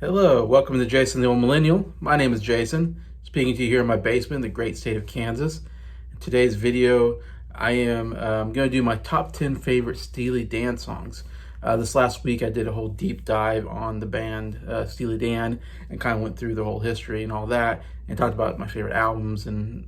Hello, welcome to Jason the Old Millennial. My name is Jason, speaking to you here in my basement in the great state of Kansas. In today's video, I am going to do my top 10 favorite Steely Dan songs. This last week, I did a whole deep dive on the band Steely Dan and kind of went through the whole history and all that and talked about my favorite albums and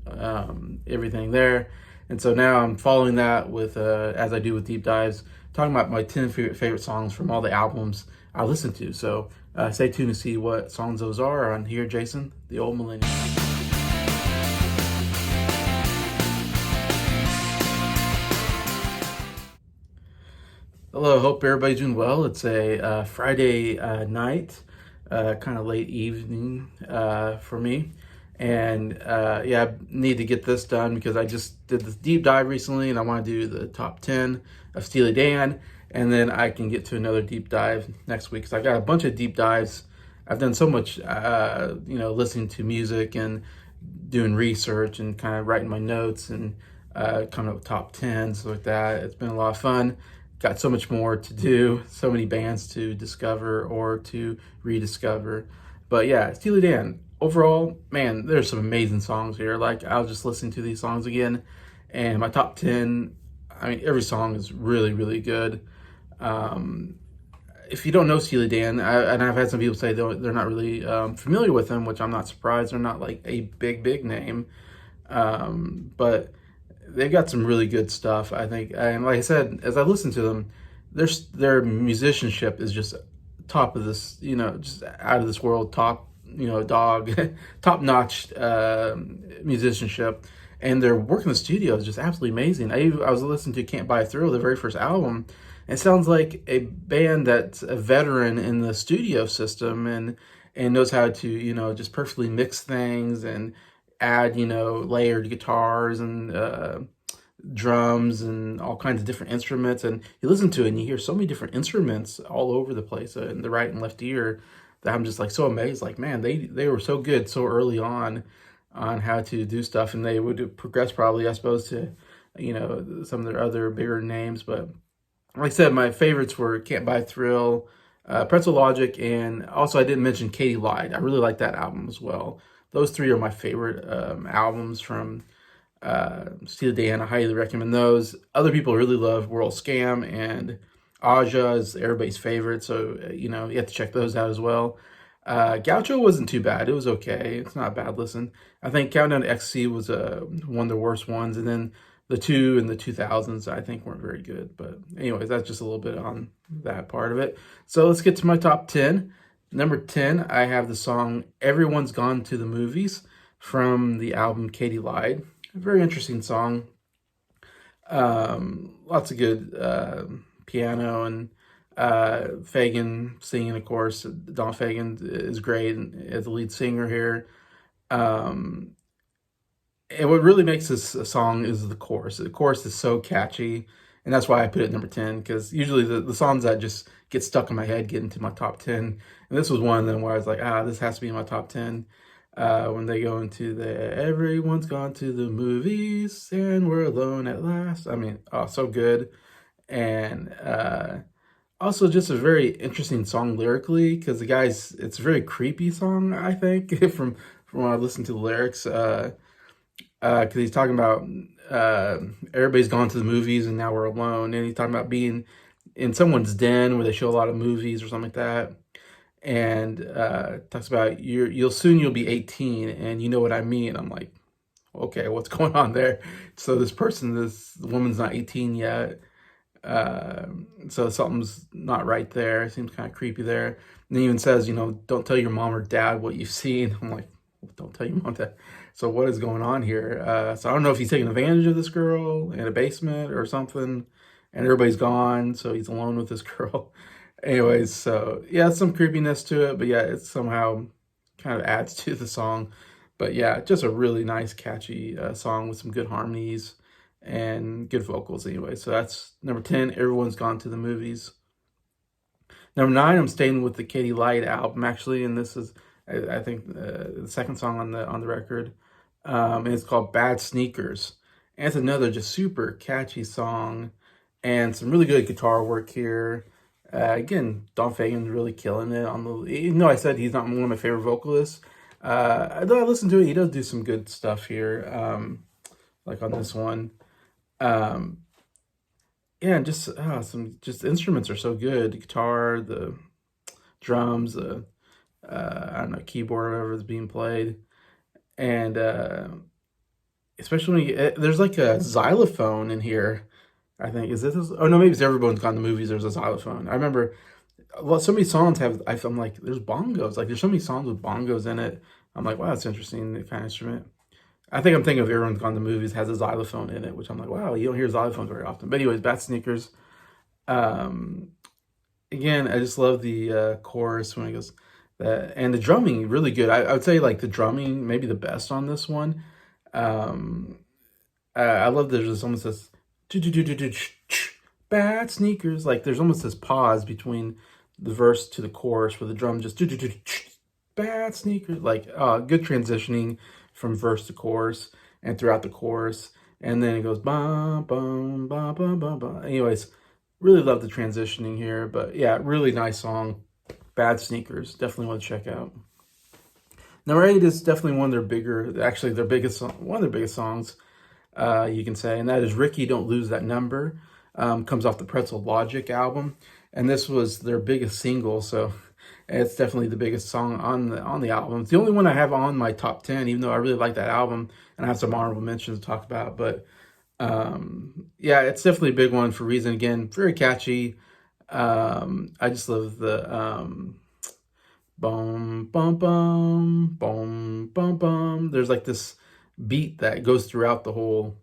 everything there. And so now I'm following that with, as I do with deep dives, talking about my 10 favorite songs from all the albums I listen to. So stay tuned to see what songs those are on here, Jason, the Old Millennial. Hello, hope everybody's doing well. It's a Friday night, kind of late evening for me. And yeah, I need to get this done because I just did this deep dive recently and I want to do the top 10 of Steely Dan. And then I can get to another deep dive next week. So I've got a bunch of deep dives. I've done so much, listening to music and doing research and kind of writing my notes and coming up with top 10s like that. It's been a lot of fun. Got so much more to do, so many bands to discover or to rediscover. But yeah, Steely Dan, overall, man, there's some amazing songs here. Like, I'll just listen to these songs again. And my top 10, I mean, every song is really, really good. If you don't know Steely Dan, and I've had some people say they're not really familiar with them, which I'm not surprised. They're not like a big name. But they've got some really good stuff, I think. And like I said, as I listen to them, their musicianship is just top of this, just out of this world, top, dog, top notch musicianship. And their work in the studio is just absolutely amazing. I was listening to Can't Buy a Thrill, the very first album. It sounds like a band that's a veteran in the studio system and knows how to, just perfectly mix things and add, layered guitars and drums and all kinds of different instruments. And you listen to it and you hear so many different instruments all over the place in the right and left ear that I'm just like so amazed. Like, man, they were so good so early on how to do stuff, and they would progress probably, I suppose, to, some of their other bigger names. But like I said, my favorites were Can't Buy a Thrill, Pretzel Logic, and also I didn't mention Katie Lied. I really like that album as well. Those three are my favorite albums from Steely Dan. I highly recommend those. Other people really love World Scam, and Aja is everybody's favorite, so you have to check those out as well. Gaucho wasn't too bad. It was okay. It's not a bad listen. I think Countdown to Ecstasy was one of the worst ones, and then the two in the 2000s I think weren't very good. But anyways, that's just a little bit on that part of it. So let's get to my top 10. Number 10, I have the song Everyone's Gone to the Movies from the album Katie Lied. A very interesting song. Lots of good piano and Fagan singing, of course. Don Fagan is great as the lead singer here. And what really makes this a song is the chorus. The chorus is so catchy, and that's why I put it at number 10, because usually the songs that just get stuck in my head get into my top 10. And this was one of them where I was like, this has to be in my top 10. When they go into the everyone's gone to the movies and we're alone at last. I mean, so good. And also just a very interesting song lyrically, because it's a very creepy song, I think, from when I listen to the lyrics. Because he's talking about everybody's gone to the movies and now we're alone. And he's talking about being in someone's den where they show a lot of movies or something like that. And talks about you'll be 18 and you know what I mean. I'm like, okay, what's going on there? So this woman's not 18 yet. So something's not right there. It seems kind of creepy there. And he even says, don't tell your mom or dad what you've seen. I'm like, don't tell your mom that. So what is going on here? So I don't know if he's taking advantage of this girl in a basement or something, and everybody's gone, so he's alone with this girl. Anyways, so yeah, some creepiness to it, but yeah, it somehow kind of adds to the song. But yeah, just a really nice, catchy song with some good harmonies and good vocals anyway. So that's number 10, Everyone's Gone to the Movies. Number 9, I'm staying with the Katie Lied album, actually, and this is, I think, the second song on the record. And it's called Bad Sneakers. And it's another just super catchy song and some really good guitar work here. Again, Don Fagen's really killing it on the. Even though I said he's not one of my favorite vocalists, though I listen to it, he does do some good stuff here. Like on this one. Um, yeah, and just some just instruments are so good. The guitar, the drums, the I don't know, keyboard, whatever is being played, and especially when there's like a xylophone in here. I think is this? Oh no, maybe it's Everyone's Gone to Movies. There's a xylophone. I remember. Well, so many songs have. I'm like, there's bongos. Like, there's so many songs with bongos in it. I'm like, wow, that's interesting. That kind of instrument. I think I'm thinking of Everyone's Gone to Movies has a xylophone in it, which I'm like, wow, you don't hear xylophones very often. But anyways, Bat Sneakers. Um, Again, I just love the chorus when it goes that, and the drumming really good. I would say like the drumming maybe the best on this one. Um, I love there's almost this bad sneakers. Like there's almost this pause between the verse to the chorus where the drum just bad sneakers. Like good transitioning from verse to chorus and throughout the chorus, and then it goes bum bum bum bum bum bum. Anyways, really love the transitioning here, but yeah, really nice song. Bad Sneakers, definitely want to check out. Number 8 is definitely one of their bigger, actually their biggest, one of their biggest songs, you can say, and that is Ricky Don't Lose That Number. Comes off the Pretzel Logic album, and this was their biggest single, so it's definitely the biggest song on the album. It's the only one I have on my top 10, even though I really like that album, and I have some honorable mentions to talk about, but yeah, it's definitely a big one for a reason. Again, very catchy. I just love the boom, bum, bum, boom, bum, bum. There's like this beat that goes throughout the whole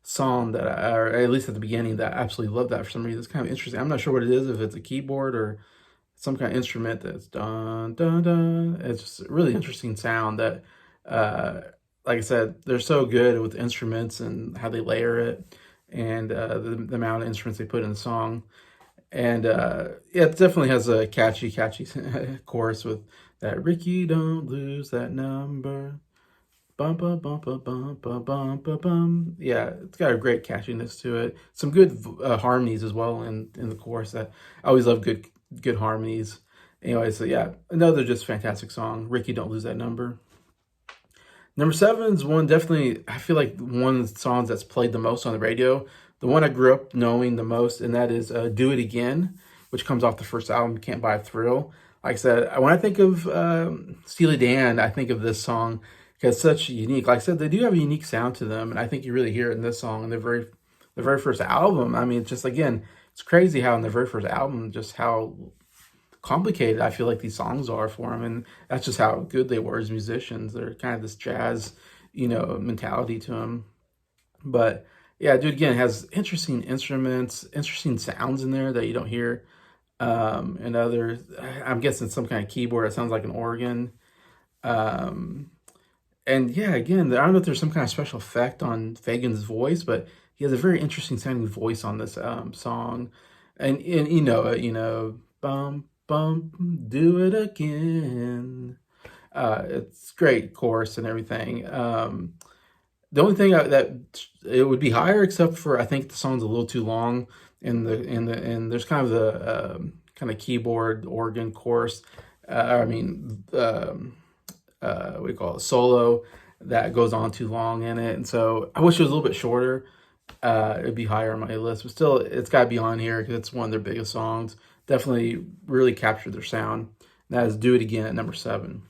song that or at least at the beginning, that I absolutely love that for some reason. It's kind of interesting. I'm not sure what it is, if it's a keyboard or some kind of instrument that's dun dun dun. It's just a really interesting sound that, like I said, they're so good with instruments and how they layer it, and the amount of instruments they put in the song. And yeah, it definitely has a catchy chorus with that Ricky don't lose that number. Bum bum bum bum bum bum bum bum bum. Yeah, it's got a great catchiness to it. Some good harmonies as well in the chorus. That I always love good harmonies. Anyway, so yeah, another just fantastic song. Ricky Don't Lose That Number. Number 7 is one definitely, I feel like one of the songs that's played the most on the radio. The one I grew up knowing the most, and that is Do It Again, which comes off the first album, Can't Buy a Thrill. Like I said, when I think of Steely Dan, I think of this song because it's such unique. Like I said, they do have a unique sound to them, and I think you really hear it in this song, in the very first album. I mean, it's just, again, it's crazy how in the very first album, just how complicated I feel like these songs are for them, and that's just how good they were as musicians. They're kind of this jazz, mentality to them. But yeah, dude, again, it has interesting instruments, interesting sounds in there that you don't hear. And others, I'm guessing some kind of keyboard. It sounds like an organ. Um, and yeah, again, I don't know if there's some kind of special effect on Fagen's voice, but he has a very interesting sounding voice on this song. And bum bum, do it again. It's great chorus and everything. The only thing that it would be higher, except for I think the song's a little too long, and there's kind of the kind of keyboard organ chorus. I mean, what do you call it, solo that goes on too long in it, and so I wish it was a little bit shorter. It'd be higher on my list, but still, it's got to be on here because it's one of their biggest songs. Definitely really captured their sound. And that is Do It Again at number 7.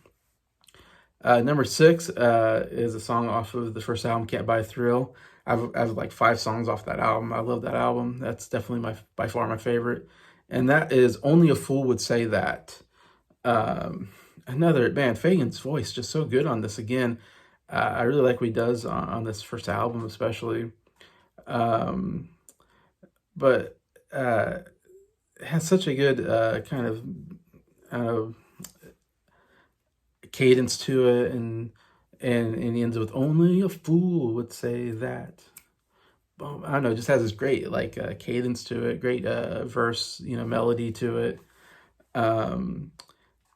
Number 6 is a song off of the first album, Can't Buy a Thrill. I have like 5 songs off that album. I love that album. That's definitely by far my favorite. And that is Only a Fool Would Say That. Another, man, Fagen's voice just so good on this again. I really like what he does on this first album, especially. Um, but it has such a good kind of uh, cadence to it, and he ends with Only a Fool Would Say That. I don't know, it just has this great like cadence to it, great verse, melody to it. Um,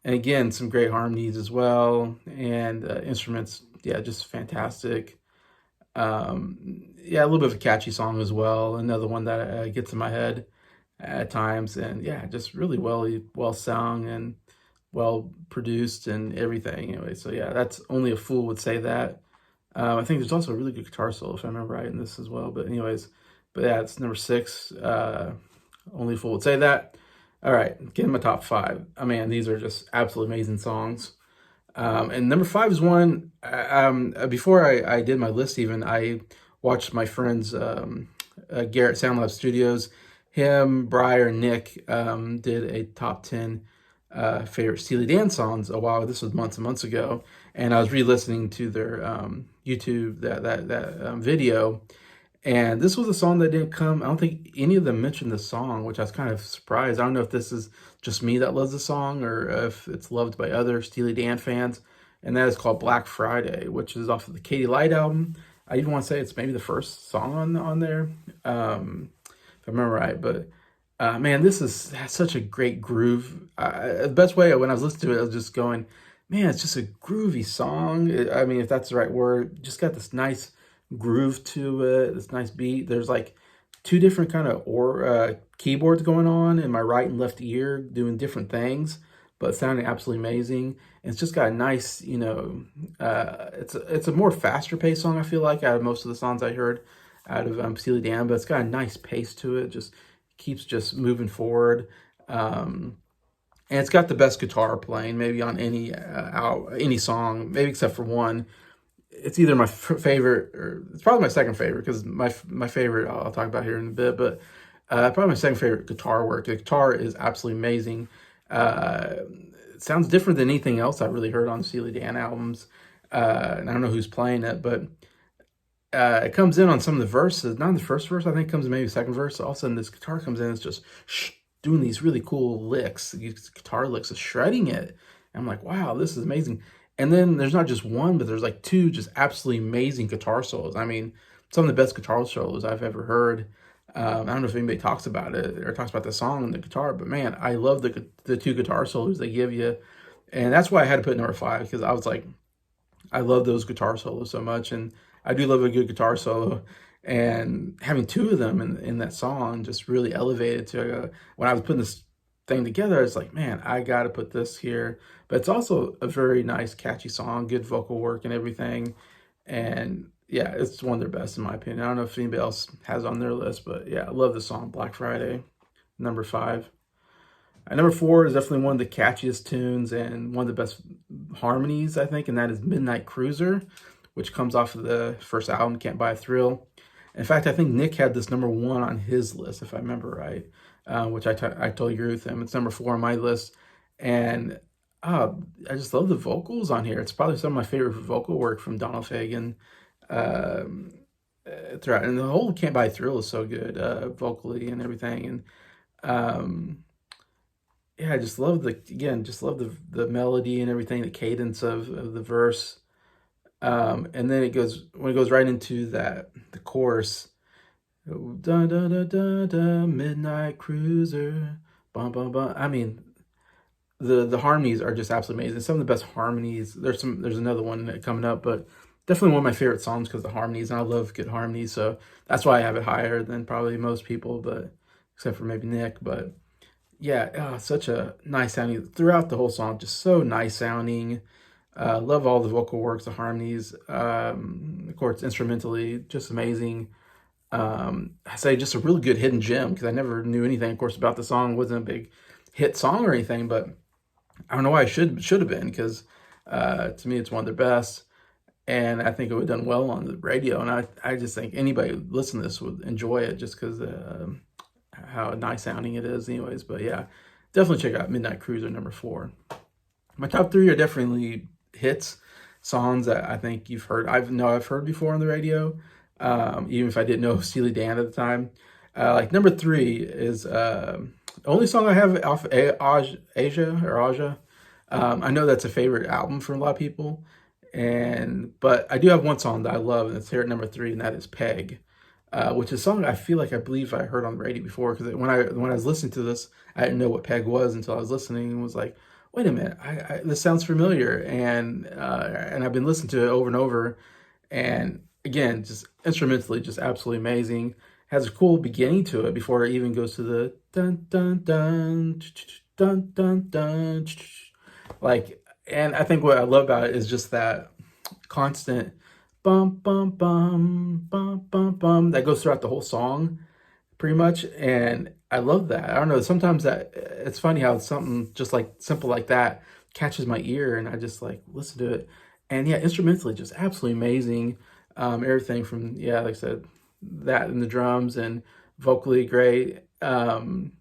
and again, some great harmonies as well, and instruments, yeah, just fantastic. Yeah, a little bit of a catchy song as well. Another one that gets in my head. at times, and yeah, just really well sung and well produced and everything. Anyway, so yeah, that's Only a Fool Would Say That. I think there's also a really good guitar solo, if I remember right, in this as well. But anyways, but yeah, it's number 6. Only a Fool Would Say That. All right, getting my top 5. I mean, these are just absolutely amazing songs. And number 5 is one. Before I did my list, even I watched my friends Garrett Soundlab Studios. Him, Briar, Nick did a top 10 favorite Steely Dan songs a while. This was months and months ago, and I was re-listening to their YouTube that video, and this was a song that didn't come. I don't think any of them mentioned the song, which I was kind of surprised. I don't know if this is just me that loves the song or if it's loved by other Steely Dan fans. And that is called Black Friday, which is off of the Katy Light album. I even want to say it's maybe the first song on there, if I remember right. But man, this has such a great groove. The best way when I was listening to it, I was just going, man, it's just a groovy song. I mean, if that's the right word, just got this nice groove to it, this nice beat. There's like 2 different kind of keyboards going on in my right and left ear doing different things, but sounding absolutely amazing. And it's just got a nice, it's a more faster paced song, I feel like, out of most of the songs I heard out of Steely Dan, but it's got a nice pace to it. Just keeps just moving forward. And it's got the best guitar playing maybe on any song, maybe except for one. It's either my favorite or it's probably my second favorite, because my favorite I'll talk about here in a bit, but probably my second favorite guitar work. The guitar is absolutely amazing. It sounds different than anything else I've really heard on Steely Dan albums. And I don't know who's playing it, but it comes in on some of the verses, not in the first verse, I think it comes in maybe the second verse. So all of a sudden this guitar comes in, it's just doing these really cool licks, these guitar licks, is shredding it. And I'm like, wow, this is amazing. And then there's not just one, but there's like 2 just absolutely amazing guitar solos. I mean, some of the best guitar solos I've ever heard. I don't know if anybody talks about it or talks about the song and the guitar, but man, I love the 2 guitar solos they give you. And that's why I had to put number 5, because I was like, I love those guitar solos so much. And I do love a good guitar solo. And having 2 of them in that song just really elevated to when I was putting this thing together, I was like, man, I got to put this here. But it's also a very nice, catchy song, good vocal work and everything. And yeah, it's one of their best in my opinion. I don't know if anybody else has it on their list, but yeah, I love the song Black Friday, number 5. Number 4 is definitely one of the catchiest tunes and one of the best harmonies, I think, and that is Midnight Cruiser, which comes off of the first album, Can't Buy a Thrill. In fact, I think Nick had this number 1 on his list, if I remember right, which I totally agree with him. It's number 4 on my list. And I just love the vocals on here. It's probably some of my favorite vocal work from Donald Fagen throughout. And the whole Can't Buy a Thrill is so good vocally and everything. And yeah, I just love the melody and everything, the cadence of the verse. And then when it goes right into the chorus, da da da da da, Midnight Cruiser, bum bum bum. I mean, the harmonies are just absolutely amazing. Some of the best harmonies. There's another one coming up, but definitely one of my favorite songs because of the harmonies, and I love good harmonies, so that's why I have it higher than probably most people, but except for maybe Nick. But yeah, such a nice sounding throughout the whole song, just so nice sounding. Love all the vocal works, the harmonies, of course, instrumentally, just amazing. I say just a really good hidden gem because I never knew anything, of course, about the song. It wasn't a big hit song or anything, but I don't know why it should have been, because to me it's one of their best, and I think it would have done well on the radio. And I just think anybody who listen to this would enjoy it just because how nice sounding it is, anyways. But yeah, definitely check out Midnight Cruiser number 4. My top 3 are definitely hits, songs that I think you've heard. I've heard before on the radio, even if I didn't know Steely Dan at the time. Like number 3 is the only song I have off Aja. I know that's a favorite album for a lot of people, but I do have one song that I love, and it's here at number 3, and that is Peg, which is a song I believe I heard on the radio before, because when I was listening to this, I didn't know what Peg was until I was listening and was like, wait a minute, this sounds familiar, and I've been listening to it over and over, and again, just instrumentally, just absolutely amazing. has a cool beginning to it before it even goes to the dun dun dun dun dun dun. Like, and I think what I love about it is just that constant bum bum bum bum bum bum that goes throughout the whole song pretty much. And I love that. I don't know, sometimes that it's funny how something just like simple like that catches my ear and I just like listen to it. And yeah, instrumentally just absolutely amazing. Everything from, yeah, like I said, that and the drums, and vocally great. And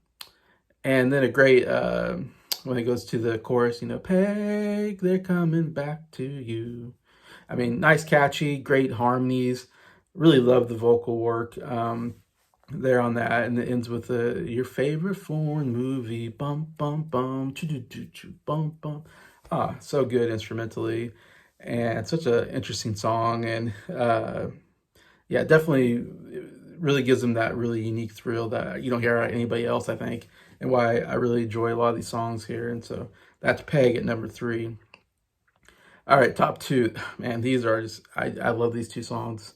then a great when it goes to the chorus, Peg, they're coming back to you. I mean, nice, catchy, great harmonies. Really love the vocal work there on that, and it ends with your favorite foreign movie, bum bum bum, choo choo choo choo, bum bum. Ah, so good instrumentally, and such an interesting song, and yeah, definitely really gives them that really unique thrill that you don't hear out of anybody else, I think, and why I really enjoy a lot of these songs here. And so that's Peg at number 3. All right, top 2. Man, these are just, I love these 2 songs,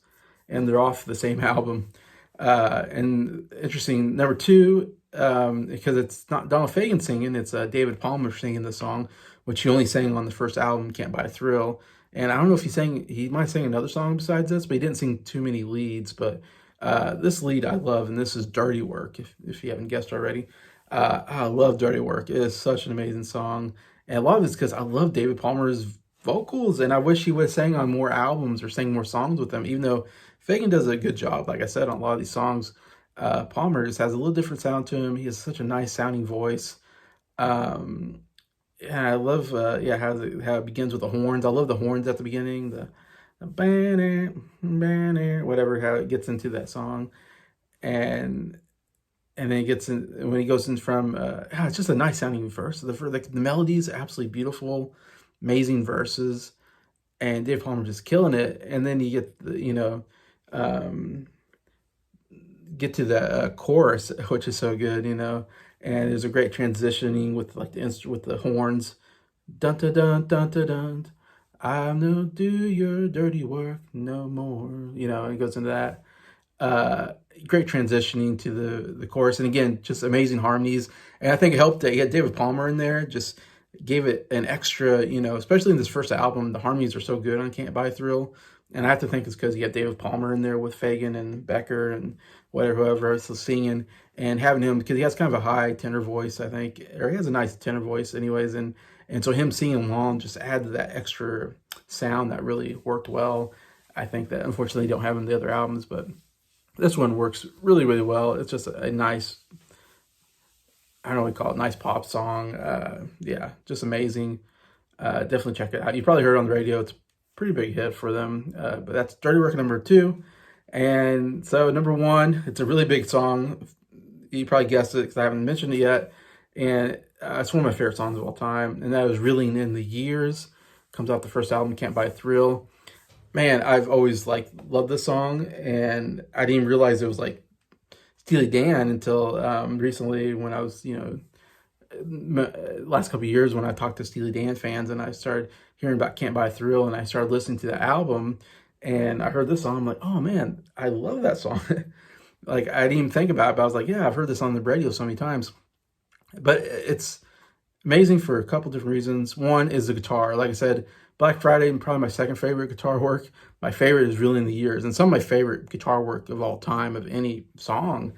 and they're off the same album. And interesting, number 2, because it's not Donald Fagen singing, it's David Palmer singing the song, which he only sang on the first album, Can't Buy a Thrill. And I don't know if he might sing another song besides this, but he didn't sing too many leads. But this lead I love, and this is Dirty Work, if you haven't guessed already. I love Dirty Work. It is such an amazing song. And a lot of it's because I love David Palmer's vocals, and I wish he would have sang on more albums or sang more songs with them, even though Fagen does a good job, like I said, on a lot of these songs. Palmer just has a little different sound to him. He has such a nice sounding voice. Um, and I love, yeah, how it begins with the horns. I love the horns at the beginning, the banner, banner, whatever, how it gets into that song. And then it gets in, when he goes in from, it's just a nice sounding verse. The melody is absolutely beautiful, amazing verses, and Dave Palmer just killing it. And then you get get to the chorus, which is so good, and there's a great transitioning with like with the horns, dun dun dun dun dun dun. I no do your dirty work no more. And it goes into that. Great transitioning to the chorus, and again, just amazing harmonies. And I think it helped that he had David Palmer in there, just gave it an extra, especially in this first album, the harmonies are so good on Can't Buy a Thrill. And I have to think it's because you got David Palmer in there with Fagen and Becker and whoever else is singing, and having him, because he has kind of a high tenor voice, I think, or he has a nice tenor voice anyways. And so him singing along just added that extra sound that really worked well. I think that unfortunately don't have in the other albums, but this one works really, really well. It's just a nice, I don't know what you call it, nice pop song. Yeah, just amazing. Definitely check it out. You probably heard it on the radio. It's a pretty big hit for them. But that's Dirty Work number 2. And so number 1, it's a really big song. You probably guessed it because I haven't mentioned it yet. And it's one of my favorite songs of all time. And that was Reeling in the Years. Comes out the first album, Can't Buy a Thrill. Man, I've always loved this song, and I didn't even realize it was like Steely Dan until recently, when I was, last couple of years, when I talked to Steely Dan fans and I started hearing about Can't Buy a Thrill, and I started listening to the album, and I heard this song. I'm like, oh man, I love that song. Like, I didn't even think about it, but I was like, yeah, I've heard this on the radio so many times. But it's amazing for a couple different reasons. One is the guitar. Like I said, Black Friday, probably my second favorite guitar work. My favorite is Reeling in the Years, and some of my favorite guitar work of all time of any song.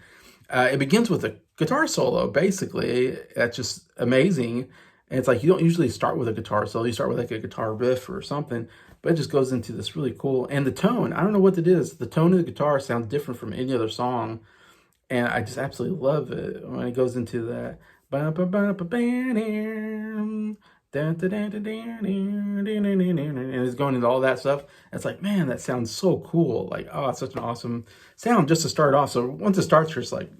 It begins with a guitar solo, basically. That's just amazing. And it's like, you don't usually start with a guitar solo. You start with like a guitar riff or something, but it just goes into this really cool. And the tone, I don't know what it is. The tone of the guitar sounds different from any other song. And I just absolutely love it when it goes into that. And it's going into all that stuff. It's like, man, that sounds so cool. Like, oh, it's such an awesome sound just to start off. So once it starts, you're just like,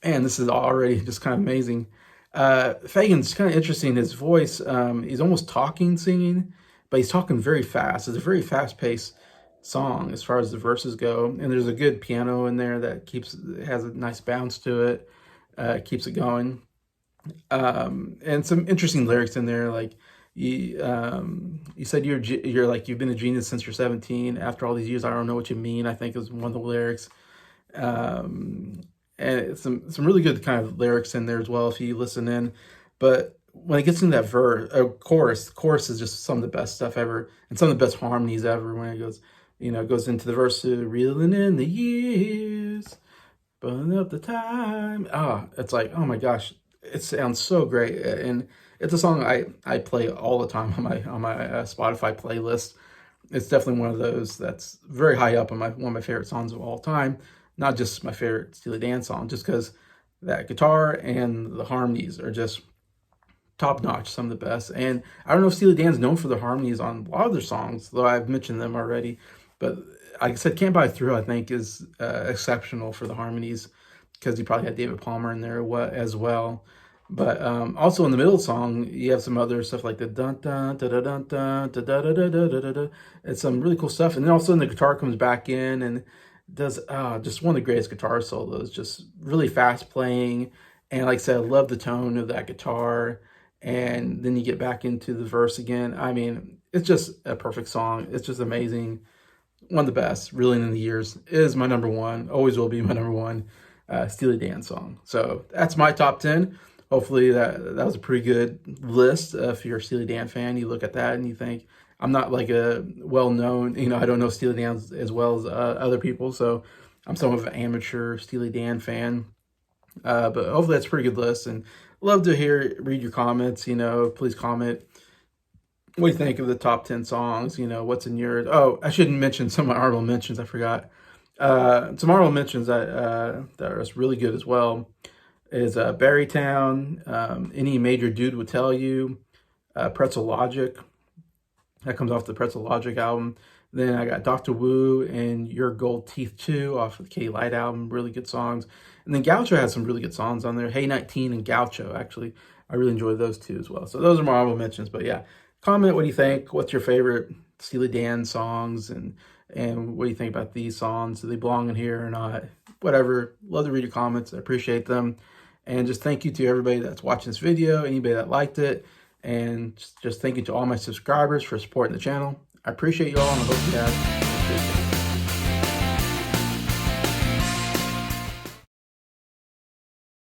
man, this is already just kind of amazing. Fagen's kind of interesting. His voice, he's almost talking, singing, but he's talking very fast. It's a very fast-paced song as far as the verses go. And there's a good piano in there that has a nice bounce to it, keeps it going. And some interesting lyrics in there, like you said you're like, you've been a genius since you're 17. After all these years, I don't know what you mean, I think is one of the lyrics. Um, and it's some really good kind of lyrics in there as well if you listen in. But when it gets into that chorus is just some of the best stuff ever, and some of the best harmonies ever. When it goes, it goes into the verse, reeling in the years, burning up the time. It's like, oh my gosh, it sounds so great, and it's a song I play all the time on my Spotify playlist. It's definitely one of those that's very high up on one of my favorite songs of all time. Not just my favorite Steely Dan song, just because that guitar and the harmonies are just top notch, some of the best. And I don't know if Steely Dan's known for the harmonies on a lot of their songs, though I've mentioned them already. But like I said, Can't Buy Through, I think, is exceptional for the harmonies, because he probably had David Palmer in there as well. But also in the middle of the song, you have some other stuff like the dun dun da da dun dun da da da da da da da. It's some really cool stuff, and then all of a sudden the guitar comes back in and does just one of the greatest guitar solos, just really fast playing. And like I said, I love the tone of that guitar. And then you get back into the verse again. I mean, it's just a perfect song. It's just amazing. One of the best, really, in the years. It is my number one. Always will be my number one Steely Dan song. So that's my top 10. Hopefully that was a pretty good list. If you're a Steely Dan fan, you look at that and you think, I'm not like a well-known, I don't know Steely Dan as well as other people. So I'm somewhat of an amateur Steely Dan fan. But hopefully that's a pretty good list. And love to read your comments. Please comment. What do you think of the top 10 songs? What's in yours? Oh, I shouldn't mention some of my honorable mentions. I forgot. Some honorable mentions that are really good as well is Barrytown, Any Major Dude Would Tell You, Pretzel Logic. That comes off the Pretzel Logic album. Then I got Dr. Wu and Your Gold Teeth 2 off of the K Light album. Really good songs. And then Gaucho has some really good songs on there. Hey 19 and Gaucho, actually. I really enjoy those two as well. So those are my honorable mentions. But yeah, comment what do you think? What's your favorite Steely Dan songs? And what do you think about these songs? Do they belong in here or not? Whatever. Love to read your comments. I appreciate them. And just thank you to everybody that's watching this video, anybody that liked it. And just thank you to all my subscribers for supporting the channel. I appreciate you all, and I hope you have a great day.